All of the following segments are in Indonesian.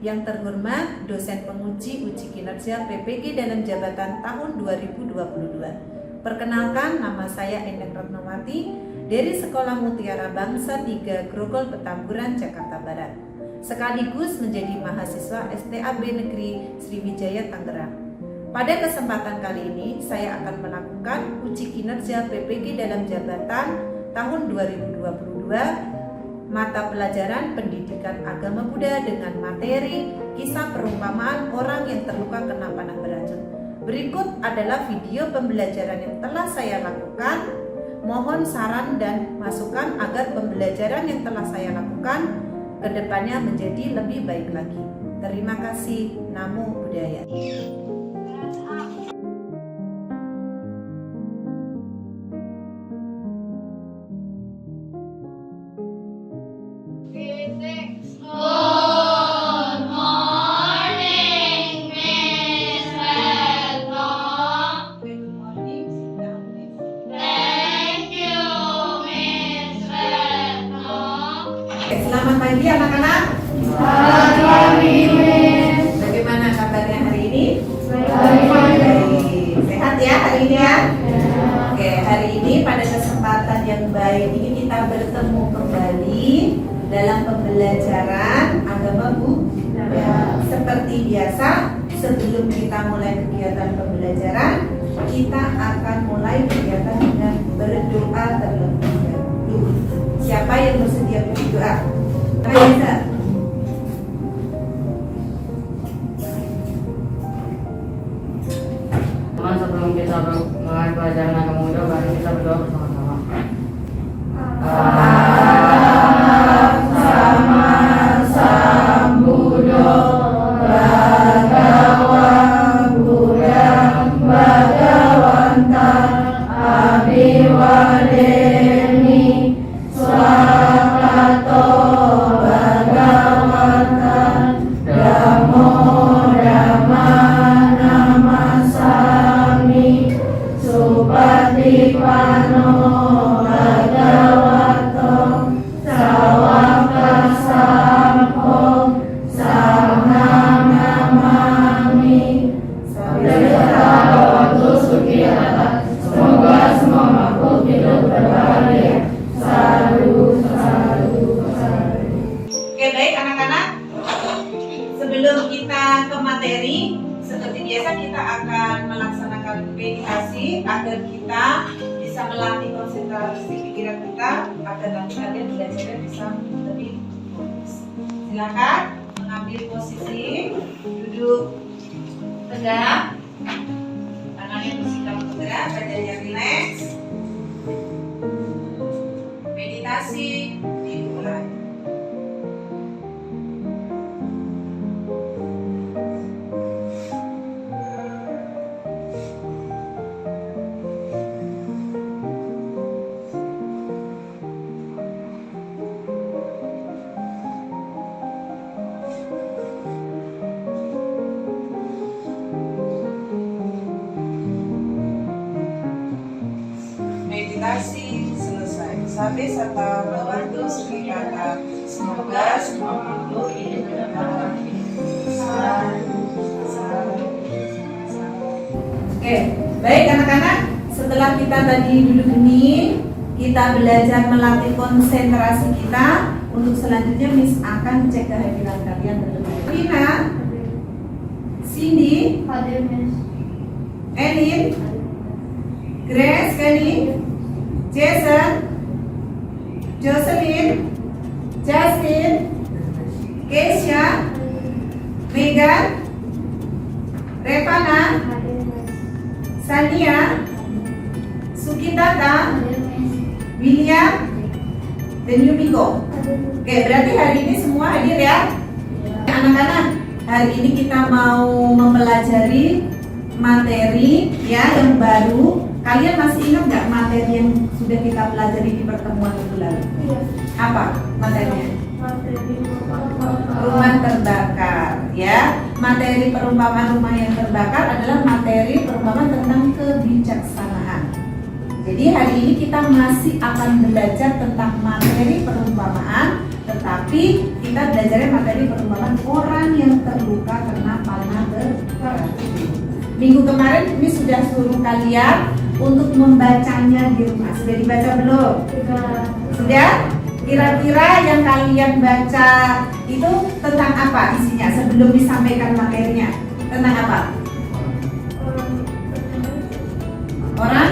Yang terhormat dosen penguji uji kinerja PPG dalam jabatan tahun 2022. Perkenalkan, nama saya Endang Retnowati dari Sekolah Mutiara Bangsa 3 Grogol Petamburan, Jakarta Barat. Sekaligus menjadi mahasiswa STAB Negeri Sriwijaya Tangerang. Pada kesempatan kali ini, saya akan melakukan uji kinerja PPG dalam jabatan tahun 2022 mata pelajaran Pendidikan Agama Buddha dengan materi kisah perumpamaan orang yang terluka kena panah beracun. Berikut adalah video pembelajaran yang telah saya lakukan. Mohon saran dan masukan agar pembelajaran yang telah saya lakukan ke depannya menjadi lebih baik lagi. Terima kasih. Namo Buddhaya. Selamat pagi anak-anak. Selamat pagi, Miss. Bagaimana kabarnya hari ini? Baik. Sehat ya hari ini ya? Ya. Oke, hari ini pada kesempatan yang baik ini kita bertemu kembali dalam pembelajaran agama Buddha. Seperti biasa, sebelum kita mulai kegiatan pembelajaran, kita akan mulai kegiatan dengan berdoa terlebih dahulu. Siapa yang bersedia berdoa? Raisa. Teman, sebelum kita mulai pelajaran agama Buddha, mari kita berdoa bersama-sama. Sama Sambuddho Bhagava Buddhang Bhagavanta Abhiwademi Swakato Bhagavata Dhammo Dhamma Namasami Supatipano Bhagavato Sawaka Sangho Sangham Namami. Bawatu Suki Rata. Semoga semua makhluk hidup berbahagia. Sadu, sadu, sadu. Oke, baik anak-anak. Sebelum kita ke materi, seperti biasa kita akan melaksanakan meditasi agar kita bisa melatih konsentrasi pikiran kita agar nanti kalian belajarnya bisa lebih fokus. Silakan mengambil posisi, duduk tegak, tangannya bersikap tegak, badannya rileks. Meditasi dimulai. Meditasi selesai. Sampai serta Bawatu Suki Rata. Semoga semua makhluk hidup berbahagia. Oke, baik anak-anak. Setelah kita tadi duduk ini, kita belajar melatih konsentrasi kita. Untuk selanjutnya Miss akan cek kehadiran kalian terlebih dahulu. Rina, Cindy, Hadir, Miss. Elin, Grace, Kenny, Jason, Jocelyn, Justin, Keisha, Megan, Revana, Hadir, Miss. Sania, Sukitata, Hadir, Miss. William, dan Yumiko. Hadir, Miss. Oke, berarti hari ini semua hadir ya? Anak-anak, hari ini kita mau mempelajari materi ya yang baru. Kalian masih ingat nggak materi yang sudah kita pelajari di pertemuan minggu lalu? Iya. Apa materinya? Materi Rumah terbakar ya. Materi perumpamaan rumah yang terbakar adalah materi perumpamaan tentang kebijaksanaan. Jadi hari ini kita masih akan belajar tentang materi perumpamaan, tetapi kita kita belajarnya materi perumpamaan orang yang terluka karena panah beracun. Minggu kemarin ini sudah suruh kalian untuk membacanya di rumah. Sudah dibaca belum? Sudah? Kira-kira yang kalian baca itu tentang apa isinya sebelum disampaikan materinya? Tentang apa? Orang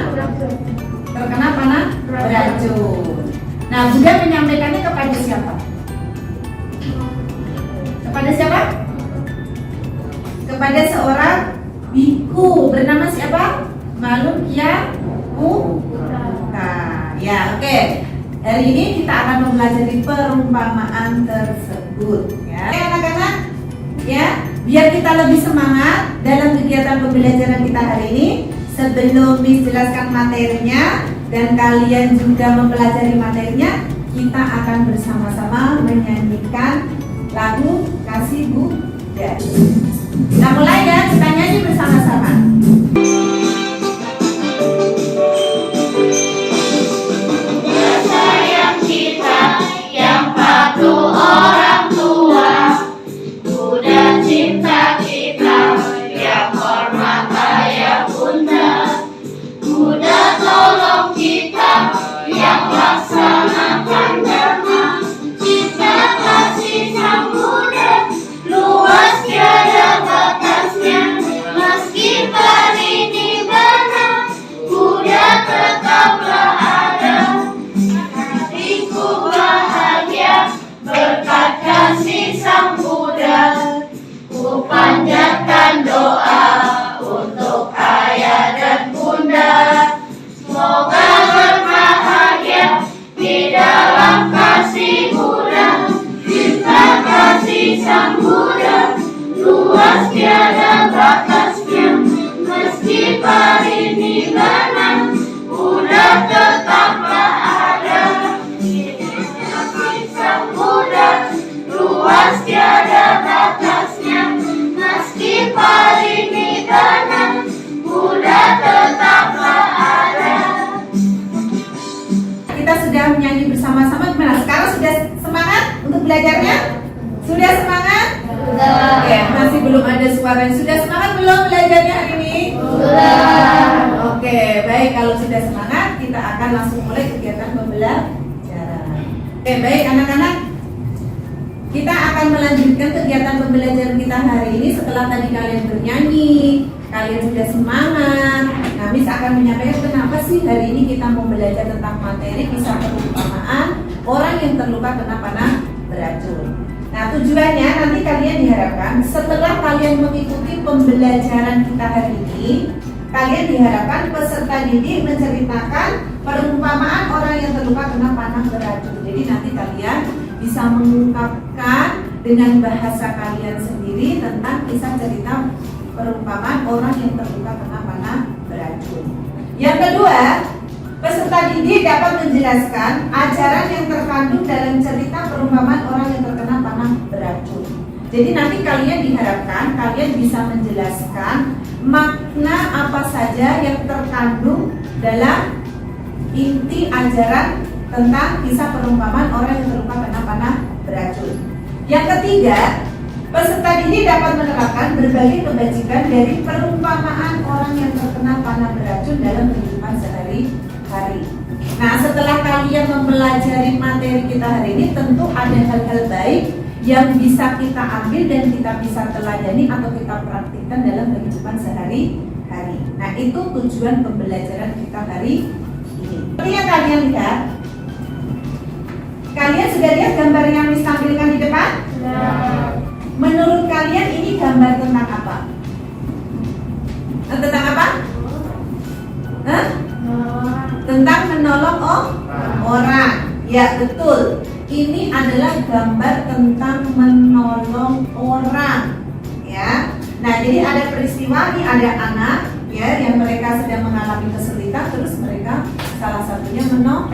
terkena panah beracun. Nah, Bunda menyampaikannya kepada siapa? Kepada siapa? Kepada seorang biku bernama siapa? Malukya Muka. Ya, oke. Hari ini kita akan mempelajari perumpamaan tersebut. Ya, anak-anak. Ya, biar kita lebih semangat dalam kegiatan pembelajaran kita hari ini. Sebelum dijelaskan materinya dan kalian juga mempelajari materinya, kita akan bersama-sama menyanyikan lagu Kasih Bunda. Kita mulai ya, kita nyanyi bersama-sama. Sayang kita yang patuh orang tua, Bunda cinta kita yang hormat ayah bunda, Bunda tolong kita yang laksanakan dharma, cinta kasih sang Bunda luas tiada batasnya, meski ini benar Bunda tetaplah ada. Hatiku bahagia berkat kasih sang Bunda, ku panjatkan doa untuk ayah dan bunda, semoga berbahagia di dalam kasih Bunda, cinta kasih sang Bunda luas tiada batasnya, meski ini benar Bunda tetaplah ada. Kasih sang Bunda luas tiada batasnya, meski ini benar Bunda tetaplah ada. Kita sudah menyanyi bersama-sama. Gimana? Sekarang sudah semangat untuk belajarnya? Sudah semangat? Sudah. Oke, masih belum ada suara. Sudah semangat belum belajarnya hari ini? Sudah. Oke, baik. Kalau sudah semangat, kita akan langsung mulai kegiatan pembelajaran. Oke, baik anak-anak. Kita akan melanjutkan kegiatan pembelajaran kita hari ini setelah tadi kalian bernyanyi, kalian sudah semangat. Nah, Miss akan menyampaikan kenapa sih hari ini kita mau belajar tentang materi kisah perumpamaan orang yang terluka kena panah beracun. Nah, tujuannya nanti kalian diharapkan setelah kalian mengikuti pembelajaran kita hari ini, kalian diharapkan peserta didik menceritakan perumpamaan orang yang terluka kena panah beracun. Jadi nanti kalian bisa mengungkapkan dengan bahasa kalian sendiri tentang kisah cerita perumpamaan orang yang terluka kena panah beracun. Yang kedua, peserta didik dapat menjelaskan ajaran yang terkandung dalam cerita perumpamaan orang yang terkena panah beracun. Jadi nanti kalian diharapkan kalian bisa menjelaskan makna apa saja yang terkandung dalam inti ajaran tentang kisah perumpamaan orang yang terluka kena panah beracun. Yang ketiga, peserta didik dapat menerapkan berbagai kebajikan dari perumpamaan orang yang terkena panah beracun dalam kehidupan sehari-hari. Nah, setelah kalian mempelajari materi kita hari ini, tentu ada hal-hal baik yang bisa kita ambil dan kita bisa teladani atau kita praktikkan dalam kehidupan sehari-hari. Nah, itu tujuan pembelajaran kita hari ini. Seperti yang kalian lihat, kalian sudah lihat gambar yang ditampilkan di depan? Menurut kalian ini gambar tentang apa? Tentang apa? Hah? Tentang menolong orang. Ya, betul. Ini adalah gambar tentang menolong orang. Ya. Nah, jadi ada peristiwa nih, ada anak ya yang mereka sedang mengalami kesulitan, terus mereka salah satunya menolong.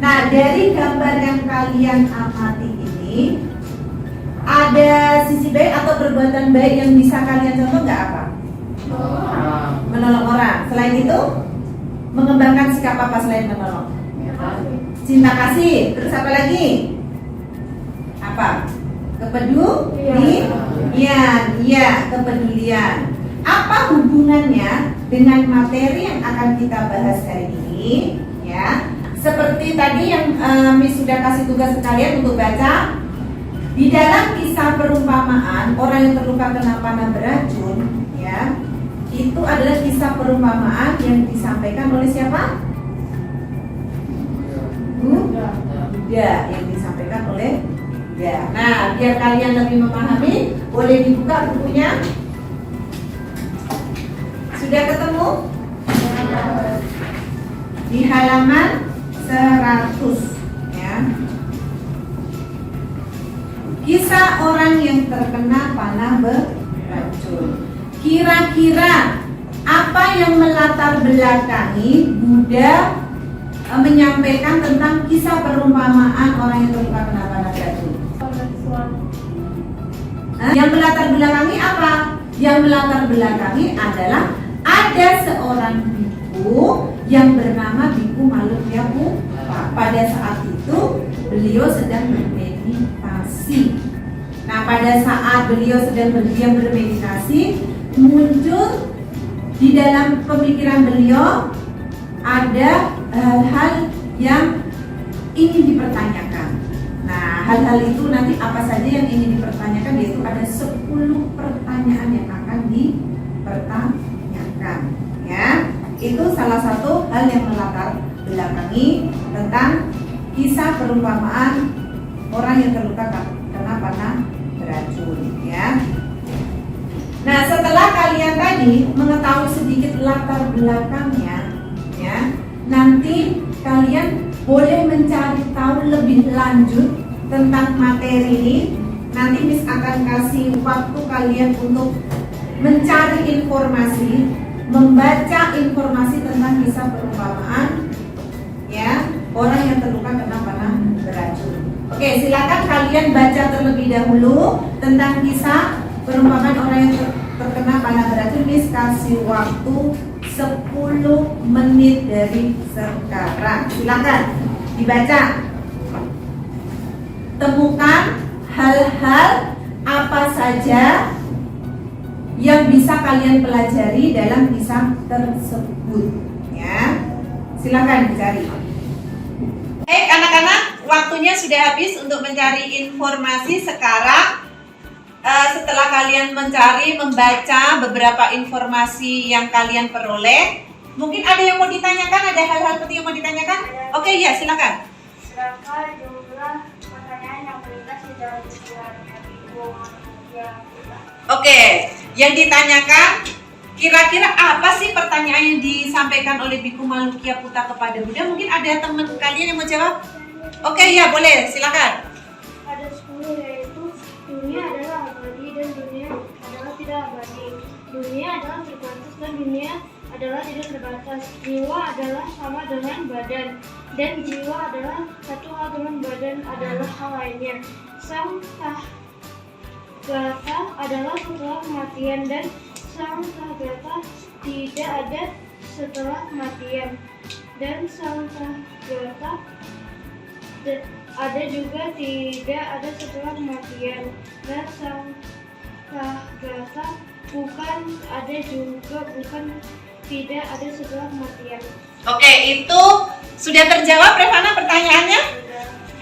Nah, dari gambar yang kalian amati ini, ada sisi baik atau perbuatan baik yang bisa kalian contoh nggak apa? Menolong orang. Selain itu, mengembangkan sikap apa selain menolong? Cinta kasih. Terus apa lagi? Apa? Kepedulian. Apa hubungannya dengan materi yang akan kita bahas hari ini? Ya, seperti tadi yang Miss sudah kasih tugas ke kalian untuk baca. Di dalam kisah perumpamaan orang yang terluka kena panah beracun, ya, itu adalah kisah perumpamaan yang disampaikan oleh siapa? Buddha, yang disampaikan oleh Buddha. Nah, biar kalian lebih memahami, boleh dibuka bukunya. Sudah ketemu? Di halaman 100, ya. Kisah orang yang terkena panah beracun. Kira-kira apa yang melatar belakangi Buddha menyampaikan tentang kisah perumpamaan orang yang terluka kena panah beracun? Yang melatar belakangi apa? Yang melatar belakangi adalah ada seorang biku yang bernama Biku Malukyaputa. Pada saat itu beliau sedang bermeditasi. Nah, pada saat beliau sedang bermeditasi, muncul di dalam pemikiran beliau ada hal-hal yang ingin dipertanyakan. Nah, hal-hal itu nanti apa saja yang ingin dipertanyakan, yaitu ada 10 pertanyaan yang akan dipertanyakan, ya. Itu salah satu hal yang melatar belakangi tentang kisah perumpamaan orang yang terluka kena panah beracun, ya. Nah, setelah kalian tadi mengetahui sedikit latar belakangnya, ya, nanti kalian boleh mencari tahu lebih lanjut tentang materi ini. Nanti Miss akan kasih waktu kalian untuk mencari informasi, membaca informasi tentang kisah perumpamaan, ya, orang yang terluka kena panah beracun. Oke, silakan kalian baca terlebih dahulu tentang kisah perumpamaan orang yang terkena panah beracun. Miss kasih waktu 10 menit dari sekarang. Silakan dibaca. Temukan hal-hal apa saja yang bisa kalian pelajari dalam kisah tersebut, ya. Silakan dicari. Baik, anak-anak, waktunya sudah habis untuk mencari informasi sekarang. Setelah kalian mencari, membaca beberapa informasi yang kalian peroleh, mungkin ada yang mau ditanyakan, ada hal-hal penting yang mau ditanyakan? Oke, ya, silakan. Berapa jumlah pertanyaan yang melintas di dalam pikirannya Biku Malukyaputa? Oke, yang ditanyakan, kira-kira apa sih pertanyaan yang disampaikan oleh Biku Malukyaputa kepada Buddha? Mungkin ada teman kalian yang mau jawab? Oke, ya, boleh, silakan. Ada 10, yaitu dunia adalah abadi dan dunia adalah tidak abadi. Dunia adalah terbatas dan dunia adalah tidak terbatas. Jiwa adalah sama dengan badan, dan jiwa adalah satu hal dengan badan adalah hal lainnya. Sang Tathagata adalah setelah kematian, dan Sang Tathagata tidak ada setelah kematian, dan Sang Tathagata ada juga tidak ada setelah kematian, dan Sang Tathagata bukan ada juga bukan tidak ada setelah kematian. Oke, itu sudah terjawab, Revana, pertanyaannya?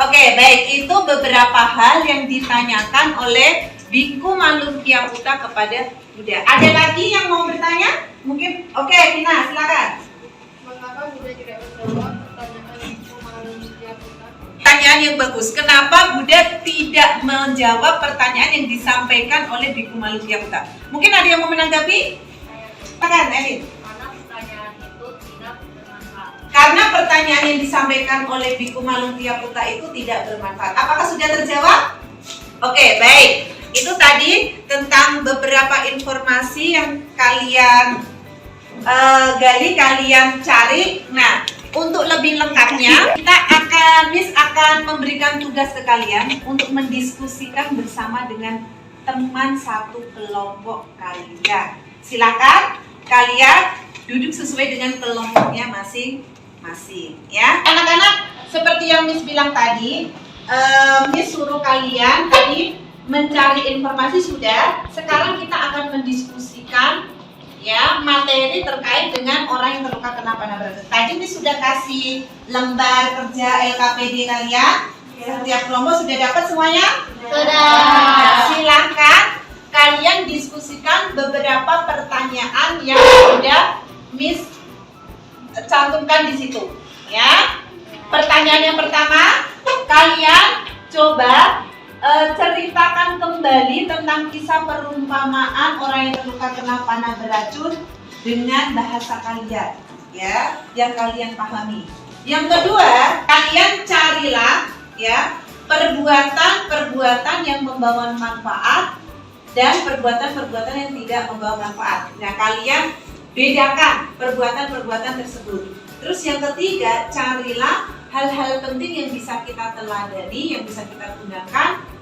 Oke, baik, itu beberapa hal yang ditanyakan oleh Biku Malukyaputa kepada Buddha. Ada lagi yang mau bertanya? Mungkin, oke, Tina, silakan. Mengapa Buddha tidak menjawab pertanyaan Biku Malukyaputa? Pertanyaan yang bagus. Kenapa Buddha tidak menjawab pertanyaan yang disampaikan oleh Biku Malukyaputa? Mungkin ada yang mau menanggapi? Silakan, Elin. Karena pertanyaan yang disampaikan oleh Biku Malukyaputa itu tidak bermanfaat. Apakah sudah terjawab? Oke, baik. Itu tadi tentang beberapa informasi yang kalian gali, kalian cari. Nah, untuk lebih lengkapnya, Miss akan memberikan tugas ke kalian untuk mendiskusikan bersama dengan teman satu kelompok kalian. Silakan kalian duduk sesuai dengan kelompoknya masing-masing, ya. Anak-anak, seperti yang Miss bilang tadi, Miss suruh kalian tadi mencari informasi sudah. Sekarang kita akan mendiskusikan ya materi terkait dengan orang yang terluka kena panah beracun. Tadi ini sudah kasih lembar kerja LKPD kalian. Setiap kelompok sudah dapat semuanya? Sudah. Nah, silakan kalian diskusikan beberapa pertanyaan yang sudah Miss cantumkan di situ. Ya. Pertanyaan yang pertama, kalian coba ceritakan kembali tentang kisah perumpamaan orang yang terluka kena panah beracun dengan bahasa kalian, ya, yang kalian pahami. Yang kedua, kalian carilah ya perbuatan-perbuatan yang membawa manfaat dan perbuatan-perbuatan yang tidak membawa manfaat. Nah, kalian bedakan perbuatan-perbuatan tersebut. Terus yang ketiga, carilah hal-hal penting yang bisa kita teladani, yang bisa kita gunakan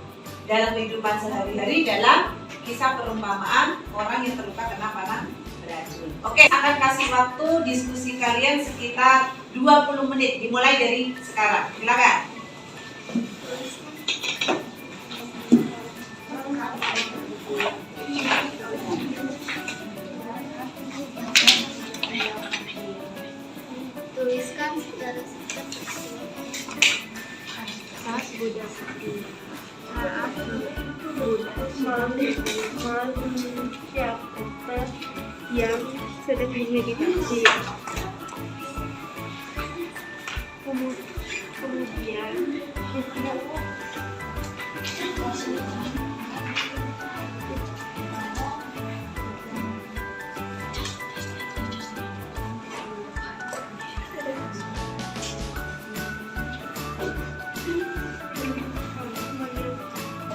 dalam kehidupan sehari-hari dalam kisah perumpamaan orang yang terluka kena panah beracun. Oke, akan kasih waktu diskusi kalian sekitar 20 menit, dimulai dari sekarang. Silakan. Tuliskan secara singkat saat Buddha sakti. Saat Buddha mengucapkan yang sedang meditasi. Kemudian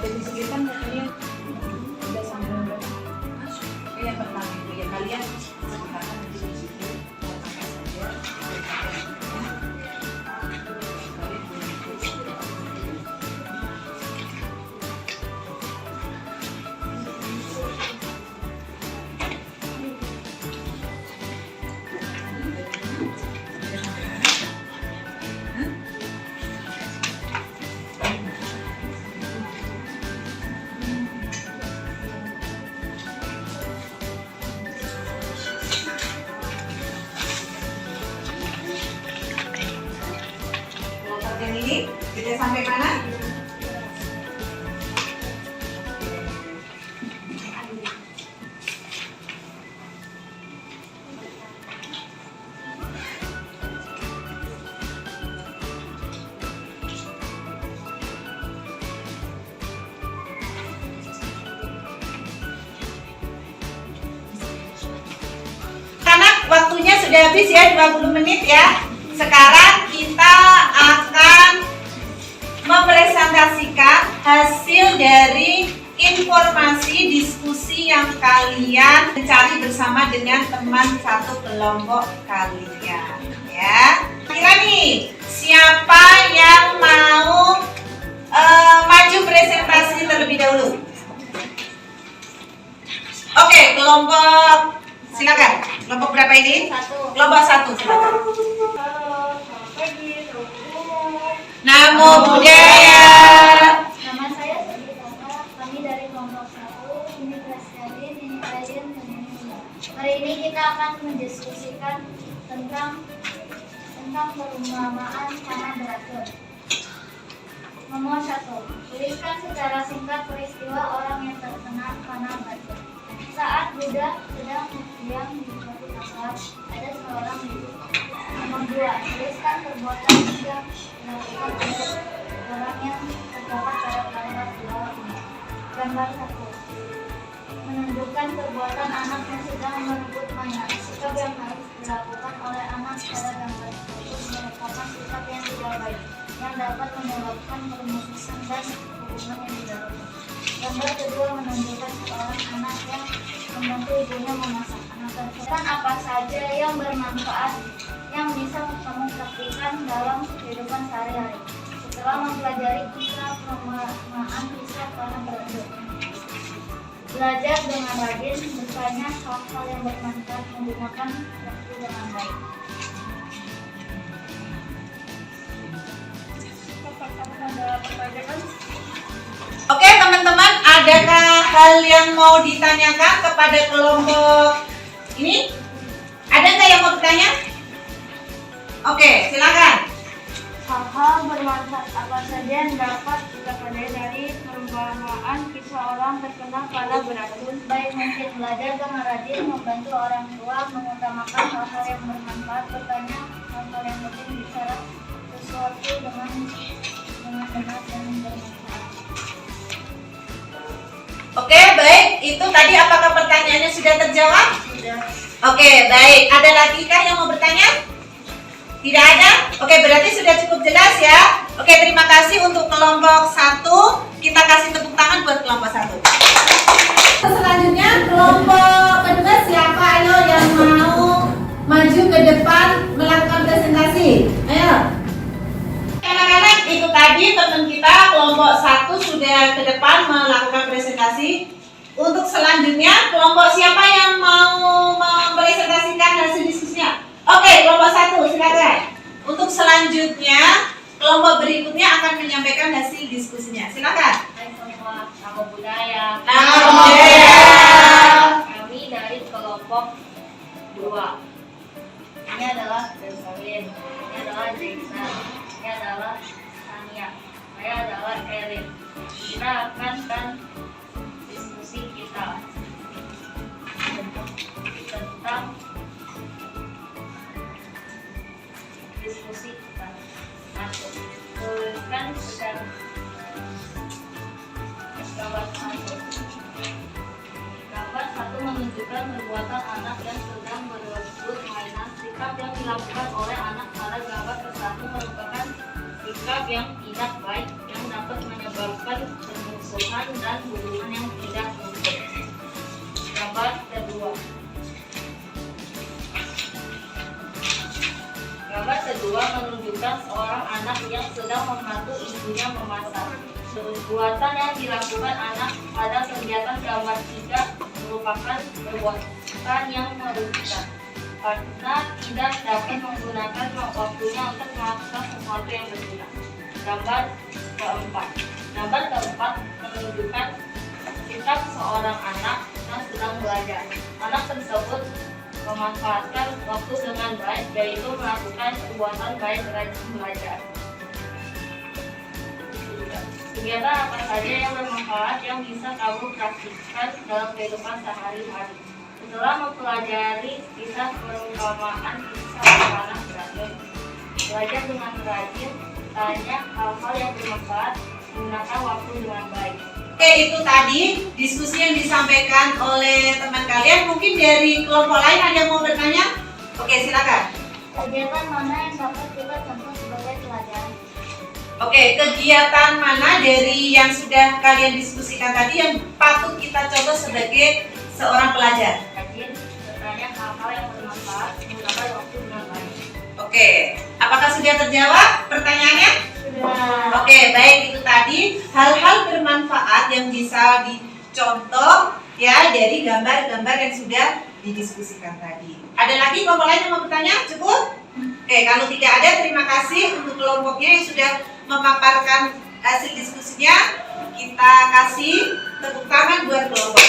Jadi sekitar katanya udah sampai berapa? Yang pertama itu ya kalian sederhana di situ apa saja. Yang ini sudah sampai mana? Anak, waktunya sudah habis ya, 20 menit ya. Sekarang kita akan mempresentasikan hasil dari informasi diskusi yang kalian cari bersama dengan teman satu kelompok kalian, ya. Kira nih, siapa yang mau maju presentasi terlebih dahulu? Oke, kelompok silakan. Kelompok berapa ini? Kelompok 1, silakan. Namo Buddhaya. Nama saya Sugitana, kami dari kelompok 1, ini Presiden, ini Ryan, dan ini Mila. Hari ini kita akan mendiskusikan tentang perumpamaan panah beracun. Nomor 1, tuliskan secara singkat peristiwa orang yang terkena panah beracun. Saat Buddha sedang diam di suatu tempat, ada seorang ibu. Nomor 2, tuliskan perbuatan yang dilakukan oleh orang yang terdapat pada gambar di bawah ini. Gambar 1, menunjukkan perbuatan anak yang sedang merebut mainan. Sikap yang harus dilakukan oleh anak pada gambar tersebut merupakan sikap yang tidak baik, yang dapat menyebabkan permusuhan dan hubungan yang tidak baik. Gambar kedua menunjukkan seorang anak yang membantu ibunya memasak. Anak tersebut apa saja yang bermanfaat yang bisa kamu praktikkan dalam kehidupan sehari-hari setelah mempelajari kisah perumpamaan kisah panah beracun. Belajar dengan rajin, bertanya hal-hal yang bermanfaat, menggunakan waktu dengan baik. Oke teman-teman, adakah hal yang mau ditanyakan kepada kelompok ini? Ada nggak yang mau bertanya? Oke, silakan. Hal-hal bermanfaat apa saja yang dapat kita pelajari dari perumpamaan kisah orang terkenal pada beracun? Baik mungkin belajar dengan rajin, membantu orang tua, mengutamakan hal-hal yang bermanfaat, bertanya hal-hal yang penting, bicara sesuatu dengan benar dan bermanfaat. Oke, baik. Itu tadi apakah pertanyaannya sudah terjawab? Sudah. Oke, baik. Ada lagi kah yang mau bertanya? Tidak ada? Oke, berarti sudah cukup jelas ya. Oke, terima kasih untuk kelompok 1. Kita kasih tepuk tangan buat kelompok 1. Selanjutnya kelompok kedua siapa ayo yang mau maju ke depan melakukan presentasi? Ayo. Anak-anak, itu tadi teman kita kelompok 1 sudah ke depan melakukan presentasi. Untuk selanjutnya kelompok siapa yang mau mempresentasikan hasil diskusinya? Oke, kelompok 1 silakan. Untuk selanjutnya kelompok berikutnya akan menyampaikan hasil diskusinya. Silakan. Hai semua, nama budaya. Nama budaya. Kami dari kelompok 2. Ini adalah Bensalin, ini adalah Jason, ini adalah Tania, saya adalah Erin. Kita akan diskusi kita tentang diskusi kita. Satu, tuliskan secara gambar 1. Gambar 1 menunjukkan perbuatan anak yang sedang berebut mainan. Sikap yang dilakukan oleh anak pada gambar ke-1 merupakan sikap yang tidak baik yang dapat menyebabkan permusuhan dan hubungan yang tidak utuh. Gambar kedua. Gambar kedua menunjukkan seorang anak yang sedang membantu ibunya memasak. Perbuatan yang dilakukan anak pada kegiatan gambar 3 merupakan perbuatan yang merugikan karena tidak dapat menggunakan waktunya untuk melakukan sesuatu yang berguna. Gambar keempat. Gambar keempat menunjukkan sikap seorang anak yang sedang belajar. Anak tersebut memanfaatkan waktu dengan baik, yaitu melakukan perbuatan baik rajin belajar. Kegiatan apa saja yang bermanfaat yang bisa kamu praktikkan dalam kehidupan sehari-hari? Setelah mempelajari kisah perumpamaan kisah anak beracun, belajar dengan rajin, tanya hal-hal yang bermanfaat, gunakan waktu dengan baik. Oke, itu tadi diskusi yang disampaikan oleh teman kalian. Mungkin dari kelompok lain ada yang mau bertanya? Oke, silakan. Kegiatan mana yang dapat kita contoh sebagai pelajaran? Oke, kegiatan mana dari yang sudah kalian diskusikan tadi yang patut kita contoh sebagai seorang pelajar? Rajin, bertanya hal-hal yang bermanfaat, gunakan waktu dengan baik. Oke, apakah sudah terjawab pertanyaannya? Sudah. Oke, baik, itu tadi hal-hal bermanfaat yang bisa dicontoh ya dari gambar-gambar yang sudah didiskusikan tadi. Ada lagi kelompok lain yang mau bertanya? Cukup? Oke, kalau tidak ada, terima kasih untuk kelompoknya yang sudah memaparkan hasil diskusinya. Kita kasih tepuk tangan buat kelompok.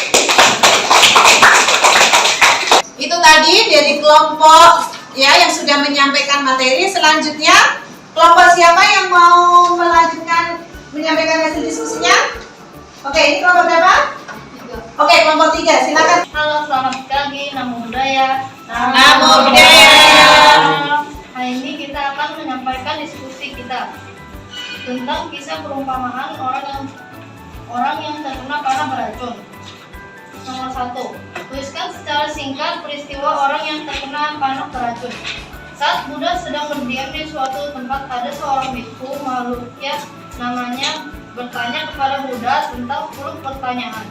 Itu tadi dari kelompok ya yang sudah menyampaikan materi. Selanjutnya kelompok siapa yang mau melanjutkan menyampaikan hasil diskusinya? Oke, ini kelompok berapa? 3. Oke, kelompok 3, silakan. Halo, selamat pagi, Namo Buddhaya. Namo Buddhaya. Hari ini kita akan menyampaikan diskusi kita tentang kisah perumpamaan orang yang terkena panah beracun. Nomor 1. Tuliskan secara singkat peristiwa orang yang terkena panah beracun. Saat Buddha sedang berdiam di suatu tempat, ada seorang bhikkhu Malukya namanya bertanya kepada Buddha tentang 10 pertanyaan.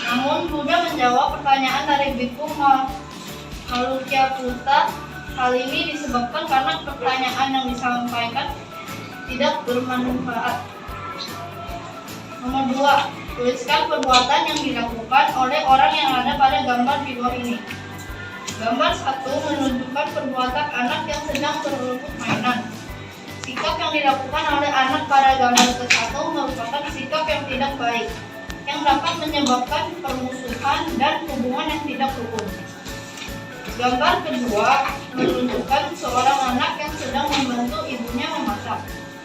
Namun Buddha menjawab pertanyaan dari bhikkhu Malukya Putta. Hal ini disebabkan karena pertanyaan yang disampaikan tidak bermanfaat. Nomor 2. Tuliskan perbuatan yang dilakukan oleh orang yang ada pada gambar di bawah ini. Gambar 1 menunjukkan perbuatan anak yang sedang berebut mainan. Sikap yang dilakukan oleh anak pada gambar ke-1 merupakan sikap yang tidak baik. yang dapat menyebabkan permusuhan dan hubungan yang tidak rukun. Gambar kedua menunjukkan seorang anak yang sedang membantu ibunya memasak.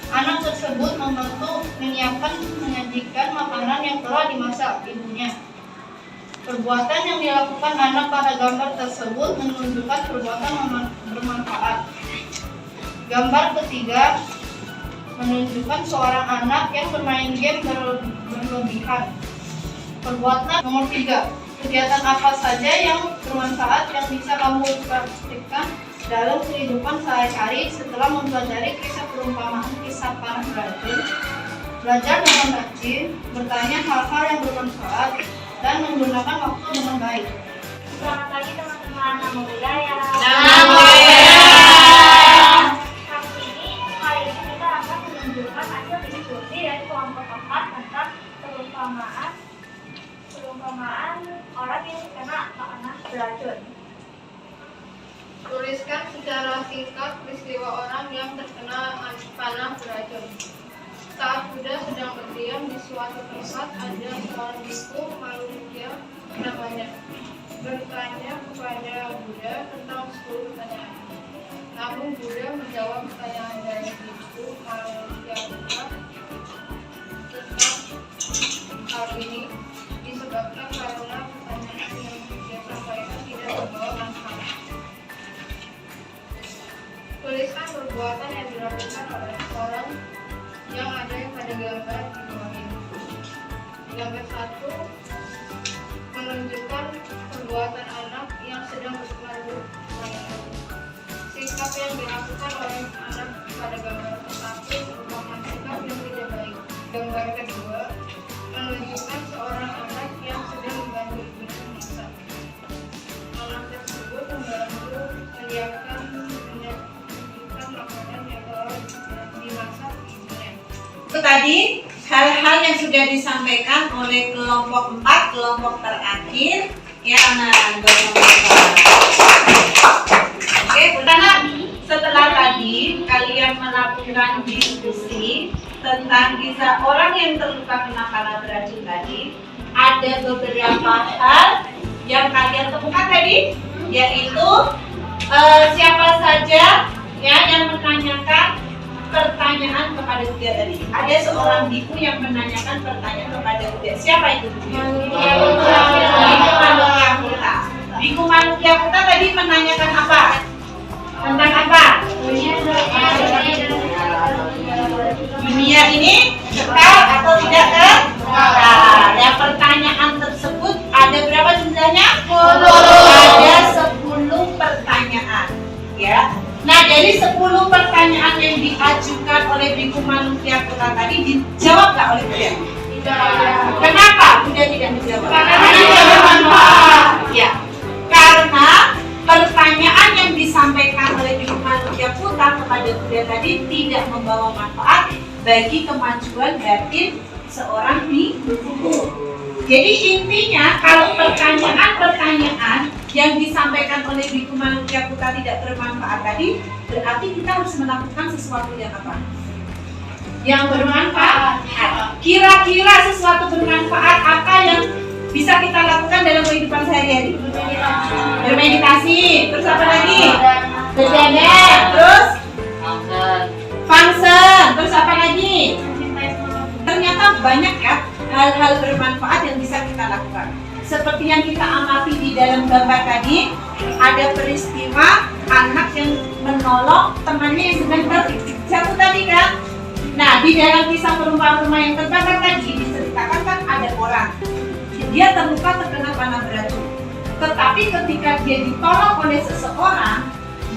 Anak tersebut membantu menyajikan makanan yang telah dimasak ibunya. Perbuatan yang dilakukan anak pada gambar tersebut menunjukkan perbuatan bermanfaat. Gambar ketiga menunjukkan seorang anak yang bermain game berlebihan. Perbuatan nomor 3. Kegiatan apa saja yang bermanfaat yang bisa kamu praktikkan dalam kehidupan sehari-hari setelah mempelajari kisah perumpamaan kisah panah beracun? Belajar dengan rajin, bertanya hal-hal yang bermanfaat, dan menggunakan waktu dengan baik. Selamat pagi teman-teman, nama budaya. Kali ini kita akan menunjukkan hasil diskusi dari kelompok 4 tentang perumpamaan orang yang terkena panah beracun. Tuliskan secara singkat peristiwa orang yang terkena panah beracun. Saat Buddha sedang berdiam di suatu tempat, ada seorang biku manusia namanya bertanya kepada Buddha tentang 10 pertanyaan. Namun Buddha menjawab pertanyaan dari biku manusia tentang hal ini disebabkan karena pertanyaan yang dia sampaikan tidak membawa manfaat. Tuliskan perbuatan yang dilakukan oleh orang yang ada pada gambar di bawah ini. Gambar 1 menunjukkan perbuatan anak yang sedang bermain. Sikap yang dilakukan oleh anak pada gambar 1 merupakan sikap yang tidak baik. Gambar kedua menunjukkan seorang anak yang sedang membantu ibunya memasak. Anak tersebut membantu menyiapkan makanan yang telah dimasak ibunya. Itu tadi hal-hal yang sudah disampaikan oleh kelompok 4, kelompok terakhir. Ya, Oke, anak, setelah tadi kalian melakukan diskusi tentang kisah orang yang terluka kena panah beracun tadi, ada beberapa hal yang kalian temukan tadi, yaitu siapa saja ya yang menanyakan pertanyaan kepada Buddha tadi. Ada seorang biku yang menanyakan pertanyaan kepada Buddha. Siapa itu? Biku Manukyaputta. Biku Manukyaputta tadi menanyakan apa? Tentang apa? Dunia ini kekal atau tidak kekal? Ya, pertanyaan tersebut ada berapa jumlahnya? 10. Ada 10 pertanyaan. Ya. Nah, dari 10 pertanyaan yang diajukan oleh Biku Manukyaputta tadi dijawab nggak oleh Buddha? Tidak. Kenapa Buddha tidak menjawab? Karena tidak bermanfaat. Ya, karena pertanyaan yang disampaikan oleh Biku Manukyaputta kepada Buddha tadi tidak membawa manfaat bagi kemajuan batin seorang biku. Jadi intinya kalau pertanyaan-pertanyaan yang disampaikan oleh Biku Manukyaputta tidak bermanfaat tadi, berarti kita harus melakukan sesuatu yang apa? Yang bermanfaat. Kira-kira sesuatu bermanfaat apa yang bisa kita lakukan dalam kehidupan sehari-hari? Bermeditasi. Terus apa lagi? Berdana. Terus? Function. Terus apa lagi? Ternyata banyak ya hal-hal bermanfaat yang bisa kita lakukan. Seperti yang kita amati di dalam gambar tadi, ada peristiwa anak yang menolong temannya yang sedang terjatuh tadi kan. Nah, di dalam kisah perumpamaan yang terbakar tadi diceritakan kan ada orang, dia terluka terkena panah beracun. Tetapi ketika dia ditolong oleh seseorang,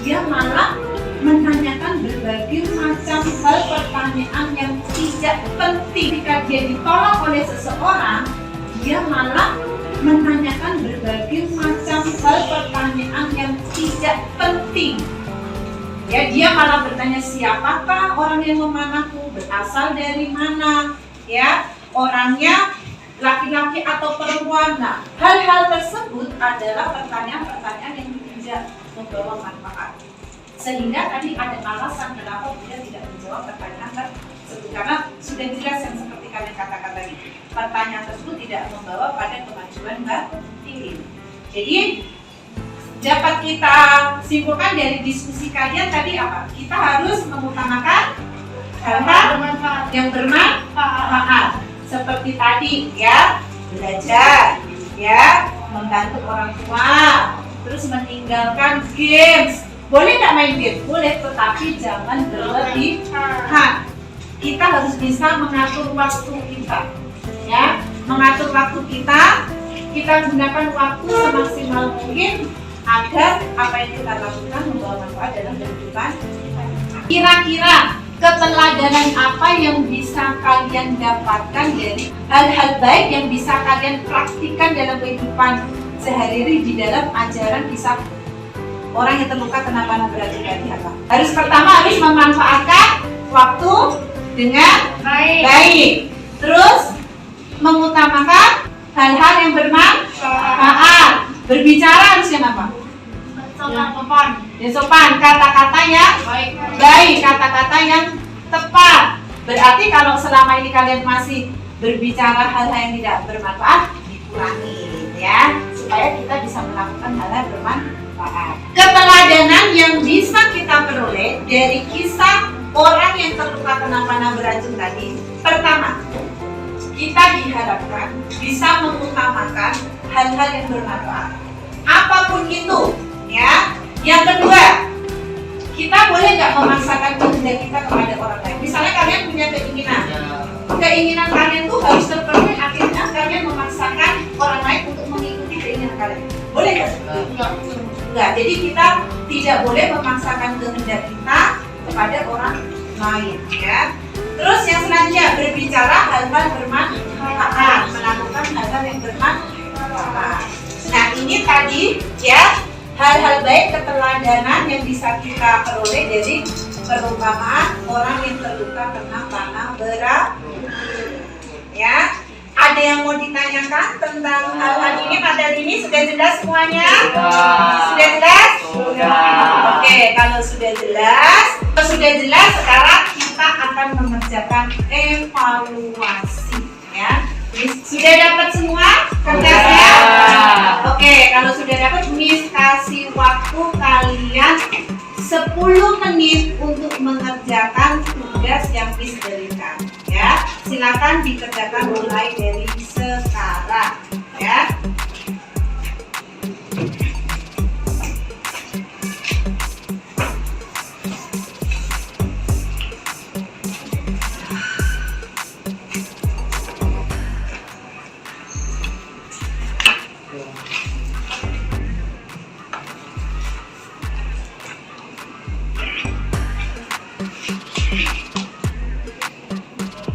dia malah menanyakan berbagai macam hal pertanyaan yang tidak penting. Ketika dia ditolong oleh seseorang, dia malah menanyakan berbagai macam hal pertanyaan yang tidak penting. Ya, dia malah bertanya, siapakah orang yang memanahku, berasal dari mana, ya, orangnya laki-laki atau perempuan. Nah, hal-hal tersebut adalah pertanyaan-pertanyaan yang tidak membawa manfaat. Sehingga tadi ada alasan kenapa Buddha tidak menjawab pertanyaan tersebut, karena sudah jelas yang seperti kalian katakan tadi, pertanyaan tersebut tidak membawa pada kemajuan batin. Jadi dapat kita simpulkan dari diskusi kalian tadi apa? Kita harus mengutamakan hal-hal yang bermanfaat seperti tadi ya, belajar ya, membantu orang tua, terus meninggalkan games. Boleh nggak main game? Boleh, tetapi jangan berlebihan. Kita harus bisa mengatur waktu kita, ya, mengatur waktu kita. Kita gunakan waktu semaksimal mungkin agar apa yang kita lakukan membawa manfaat dalam kehidupan. Kira-kira keteladanan apa yang bisa kalian dapatkan dari hal-hal baik yang bisa kalian praktikkan dalam kehidupan sehari-hari di dalam ajaran kisah orang yang terluka kena panah beracun tadi apa? Harus memanfaatkan waktu dengan baik. Terus mengutamakan hal-hal yang bermanfaat. Berbicara harus yang apa? Yang sopan, kata-kata yang baik, kata-kata yang tepat. Berarti kalau selama ini kalian masih berbicara hal-hal yang tidak bermanfaat, dikurangi ya, supaya kita bisa melakukan hal-hal bermanfaat. Keteladanan yang bisa kita peroleh dari kisah orang yang terluka kena panah beracun tadi. Pertama, kita diharapkan bisa mengutamakan hal-hal yang bermanfaat, apapun itu ya. Yang kedua, kita boleh nggak memaksakan kehendak kita kepada orang lain. Misalnya kalian punya keinginan kalian tuh harus terpenuhi, akhirnya kalian memaksakan orang lain untuk mengikuti keinginan kalian. Boleh nggak seperti itu? Enggak. Jadi kita tidak boleh memaksakan kehendak kita kepada orang lain ya. Terus yang selanjutnya, berbicara hal-hal bermanfaat, melakukan hal-hal yang bermanfaat. Nah ini tadi ya, hal-hal baik keteladanan yang bisa kita peroleh dari perumpamaan orang yang terluka kena panah beracun. Ya, ada yang mau ditanyakan tentang hal-hal ini? Materi ini sudah jelas semuanya? Sudah jelas? Oke, kalau sudah jelas, sekarang kita akan mengerjakan evaluasi ya. Sudah dapat semua kertasnya? Oke, kalau sudah dapat, Miss kasih waktu kalian 10 menit untuk mengerjakan tugas yang Miss berikan ya. Silakan dikerjakan mulai dari sekarang ya.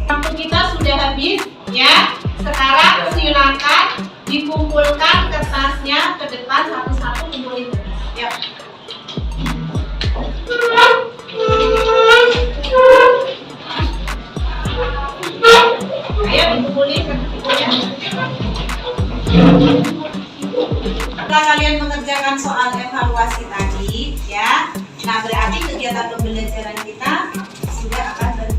Waktu kita sudah habis ya. Sekarang silakan dikumpulkan kertasnya ke depan satu-satu, kumpulin. Ya. Ayo dikumpulin kertasnya. Setelah kalian mengerjakan soal evaluasi tadi ya, nah berarti kegiatan pembelajaran kita sudah akan berakhir.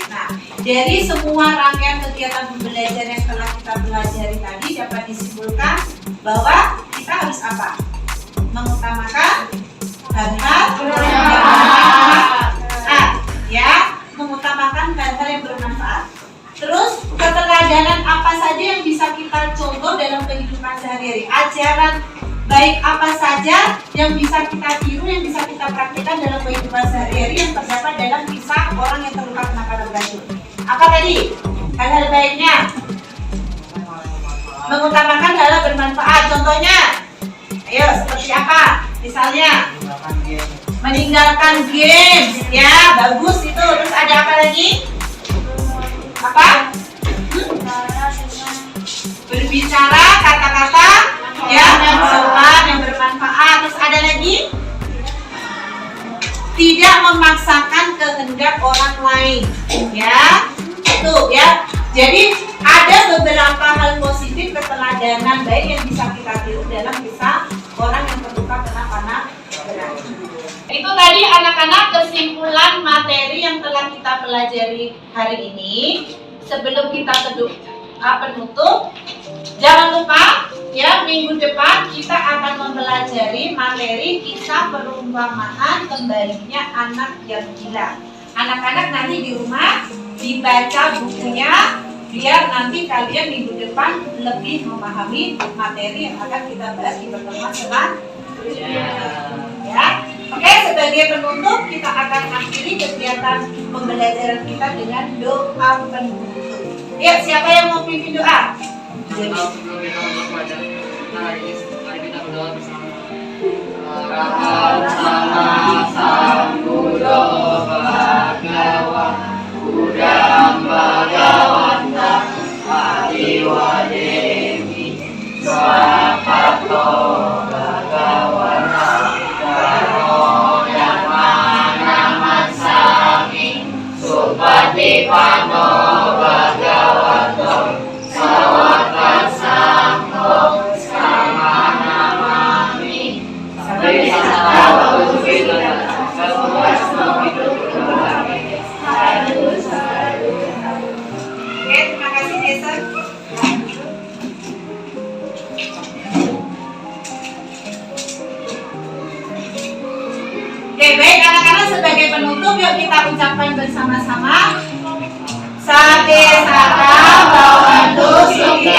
Nah, dari semua rangkaian kegiatan pembelajaran yang telah kita pelajari tadi dapat disimpulkan bahwa kita harus apa? Mengutamakan hal-hal yang bermanfaat ya, mengutamakan hal-hal yang bermanfaat. Terus keteladanan apa saja yang bisa kita contoh dalam kehidupan sehari-hari? Ajaran baik apa saja yang bisa kita tiru, yang bisa kita praktikkan dalam kehidupan sehari-hari yang terdapat dalam kisah orang yang terluka kena panah beracun? Apa tadi? Hal-hal baiknya mengutamakan hal-hal bermanfaat. Contohnya, ayo seperti apa? Misalnya meninggalkan games ya, bagus itu. Terus ada apa lagi? Apa? Berbicara kata-kata yang sopan, yang bermanfaat. Terus ada lagi? Tidak memaksakan kehendak orang lain. Ya, itu ya. Jadi ada beberapa hal positif keteladanan baik yang bisa kita tiru dalam kisah orang yang terluka kena panah beracun. Itu tadi anak-anak kesimpulan materi yang telah kita pelajari hari ini. Sebelum kita penutup. Jangan lupa ya, minggu depan kita akan mempelajari materi kisah perumpamaan kembalinya anak yang gila. Anak-anak nanti di rumah dibaca bukunya biar nanti kalian minggu depan lebih memahami materi yang akan kita bahas di pertemuan selanjutnya. Ya. Oke, sebagai penutup kita akan akhiri kegiatan pembelajaran kita dengan doa penutup. Ya, siapa yang mau pimpin doa? Sebelum kita belajar, mari kita berdoa bersama. Sama Buddha Bhagawa Buddham Bhagavanta Adiwademi Swapato Bhagavata Karoya Manamansami Supatipano Bhagavato Sawakan Sangho Samanamami Sampai Sangho Sukidana Samuasno Hidupulami Sadu. Oke, terima kasih Jason. Oke, baik anak-anak, sebagai penutup yuk kita ucapkan bersama-sama. Sate saka bawantu sukya